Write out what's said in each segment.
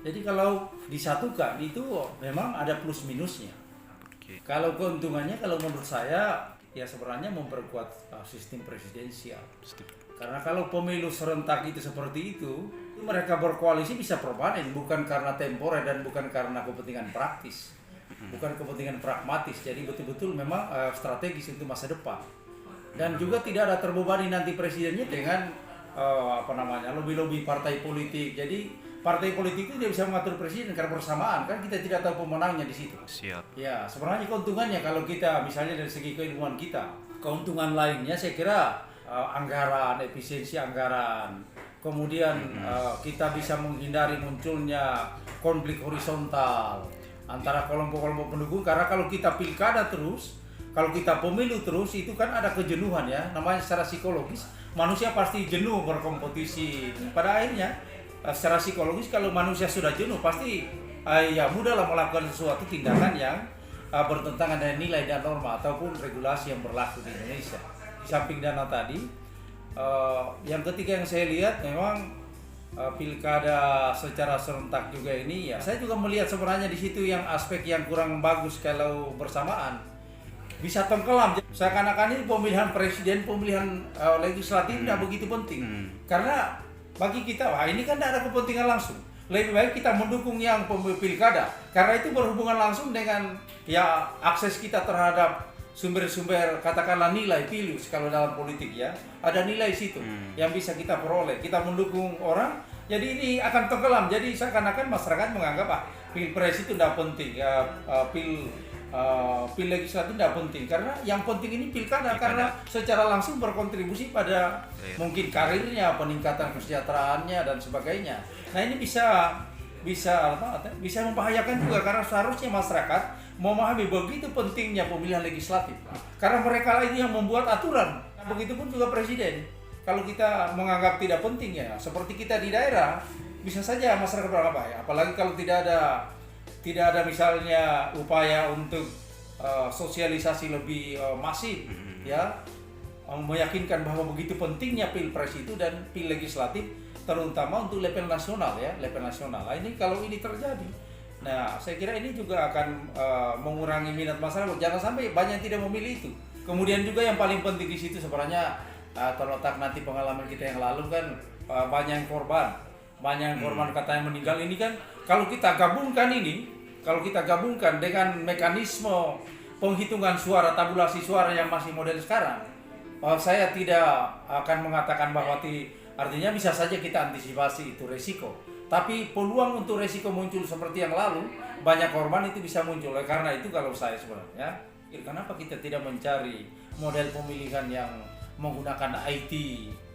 Jadi kalau disatukan itu memang ada plus minusnya. Oke. Kalau keuntungannya, kalau menurut saya ya sebenarnya memperkuat sistem presidensial. Karena kalau pemilu serentak itu seperti itu mereka berkoalisi bisa permanen, bukan karena temporer dan bukan karena kepentingan praktis, bukan kepentingan pragmatis. Jadi betul-betul memang strategis untuk masa depan. Dan juga tidak ada terbebani nanti presidennya dengan lobby-lobby partai politik. Jadi partai politik itu dia bisa mengatur presiden karena bersamaan kan kita tidak tahu pemenangnya di situ. Siap. Ya, sebenarnya keuntungannya kalau kita misalnya dari segi keilmuan kita, keuntungan lainnya saya kira anggaran, efisiensi anggaran. Kemudian kita bisa menghindari munculnya konflik horizontal antara kelompok-kelompok pendukung karena kalau kita pilkada terus, kalau kita pemilu terus itu kan ada kejenuhan ya, namanya secara psikologis manusia pasti jenuh berkompetisi. Pada akhirnya secara psikologis kalau manusia sudah jenuh pasti ya mudahlah melakukan sesuatu tindakan yang bertentangan dengan nilai dan norma ataupun regulasi yang berlaku di Indonesia. Di samping dana tadi, yang ketiga yang saya lihat memang pilkada secara serentak juga ini ya. Saya juga melihat sebenarnya di situ yang aspek yang kurang bagus kalau bersamaan. Bisa tenggelam. Seakan-akan ini pemilihan presiden, pemilihan legislatif tidak begitu penting. Karena bagi kita, wah ini kan tidak ada kepentingan langsung. Lebih baik kita mendukung yang pilkada. Karena itu berhubungan langsung dengan ya akses kita terhadap sumber-sumber katakanlah nilai pilih kalau dalam politik ya. Ada nilai situ yang bisa kita peroleh. Kita mendukung orang, jadi ini akan tenggelam. Jadi seakan-akan masyarakat menganggap pilpres itu tidak penting. Ya, pil legislatif tidak penting karena yang penting ini pilkada karena secara langsung berkontribusi pada mungkin karirnya, peningkatan kesejahteraannya dan sebagainya. Nah ini bisa membahayakan juga karena seharusnya masyarakat memahami begitu pentingnya pemilihan legislatif karena mereka ini yang membuat aturan. Begitupun juga presiden. Kalau kita menganggap tidak penting ya seperti kita di daerah bisa saja masyarakat berapa ya, apalagi kalau tidak ada misalnya upaya untuk sosialisasi lebih masif ya meyakinkan bahwa begitu pentingnya pilpres itu dan pil legislatif terutama untuk level nasional ya, level nasional. Nah, ini kalau ini terjadi, nah saya kira ini juga akan mengurangi minat masyarakat. Jangan sampai banyak yang tidak memilih itu. Kemudian juga yang paling penting di situ sebenarnya terletak nanti pengalaman kita yang lalu kan banyak yang korban katanya meninggal. Ini kan kalau kita gabungkan dengan mekanisme penghitungan suara, tabulasi suara yang masih model sekarang, saya tidak akan mengatakan bahwa artinya bisa saja kita antisipasi itu resiko. Tapi peluang untuk resiko muncul seperti yang lalu, banyak korban itu bisa muncul. Karena itu kalau saya sebenarnya, kenapa kita tidak mencari model pemilihan yang menggunakan IT,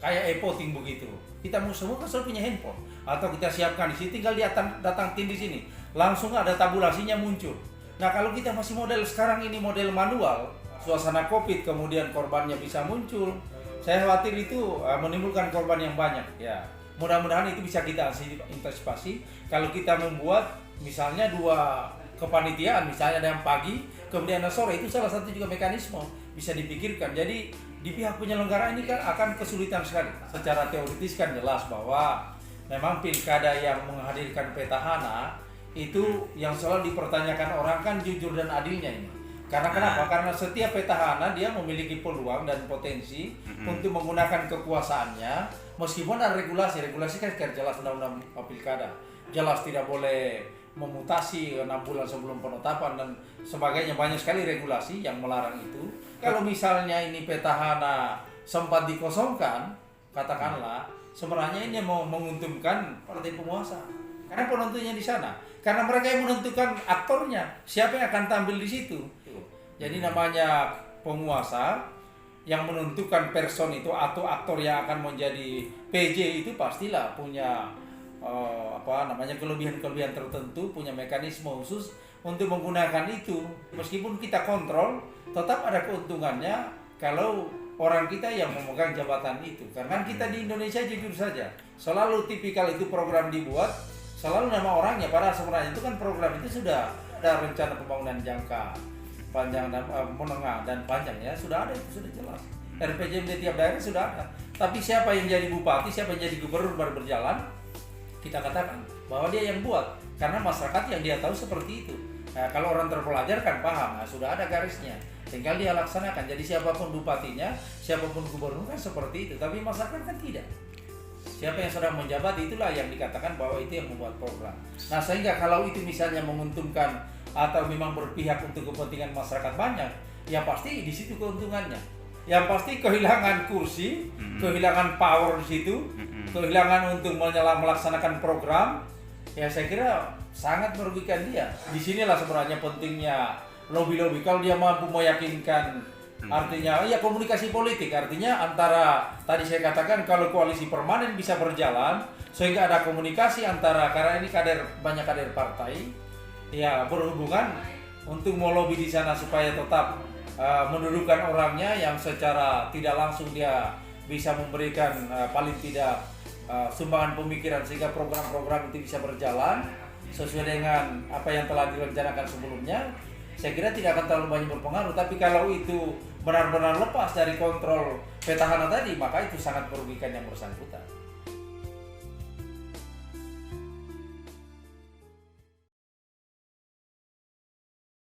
kayak e-voting begitu. Kita semua kan selalu punya handphone. Atau kita siapkan di sini, tinggal datang tim di sini. Langsung ada tabulasinya muncul. Nah kalau kita masih model sekarang ini model manual, suasana COVID kemudian korbannya bisa muncul. Saya khawatir itu menimbulkan korban yang banyak ya. Mudah-mudahan itu bisa kita antisipasi kalau kita membuat misalnya 2 kepanitiaan, misalnya ada yang pagi, kemudian ada sore, itu salah satu juga mekanisme bisa dipikirkan. Jadi di pihak penyelenggara ini kan akan kesulitan sekali. Secara teoritis kan jelas bahwa memang pilkada yang menghadirkan petahana itu yang selalu dipertanyakan orang kan jujur dan adilnya ini. Karena kenapa? Karena setiap petahana dia memiliki peluang dan potensi untuk menggunakan kekuasaannya meskipun ada regulasi kan jelas undang-undang pilkada. Jelas tidak boleh memutasi 6 bulan sebelum penetapan dan sebagainya, banyak sekali regulasi yang melarang itu. Kalau misalnya ini petahana sempat dikosongkan, katakanlah sebenarnya ini mau menguntungkan partai penguasa. Karena penentunya di sana. Karena mereka yang menentukan aktornya, siapa yang akan tampil di situ. Jadi namanya penguasa yang menentukan person itu atau aktor yang akan menjadi PJ itu pastilah punya kelebihan-kelebihan tertentu, punya mekanisme khusus untuk menggunakan itu. Meskipun kita kontrol, tetap ada keuntungannya kalau orang kita yang memegang jabatan itu. Karena kita di Indonesia jujur saja, selalu tipikal itu program dibuat, selalu nama orangnya, padahal sebenarnya itu kan program itu sudah ada rencana pembangunan jangka panjang dan menengah dan panjang ya, sudah ada, itu sudah jelas. RPJMD tiap daerah sudah ada. Tapi siapa yang jadi bupati, siapa yang jadi gubernur baru berjalan, kita katakan bahwa dia yang buat, karena masyarakat yang dia tahu seperti itu. Nah, kalau orang terpelajar kan paham, nah, sudah ada garisnya, tinggal dia laksanakan. Jadi siapapun bupatinya, siapapun gubernur kan seperti itu, tapi masyarakat kan tidak. Siapa yang sedang menjabat itulah yang dikatakan bahwa itu yang membuat program. Nah, sehingga kalau itu misalnya menguntungkan atau memang berpihak untuk kepentingan masyarakat banyak, ya pasti di situ keuntungannya. Yang pasti kehilangan kursi, kehilangan power di situ, kehilangan untuk melaksanakan program, ya saya kira sangat merugikan dia. Disinilah sebenarnya pentingnya lobby-lobby. Kalau dia mampu meyakinkan, artinya ya komunikasi politik, artinya antara tadi saya katakan kalau koalisi permanen bisa berjalan sehingga ada komunikasi antara, karena ini banyak kader partai, ya berhubungan untuk melobi di sana supaya tetap mendudukkan orangnya yang secara tidak langsung dia bisa memberikan paling tidak sumbangan pemikiran sehingga program-program itu bisa berjalan sesuai dengan apa yang telah direncanakan sebelumnya. Saya kira tidak akan terlalu banyak berpengaruh, tapi kalau itu benar-benar lepas dari kontrol petahana tadi, maka itu sangat merugikan yang bersangkutan.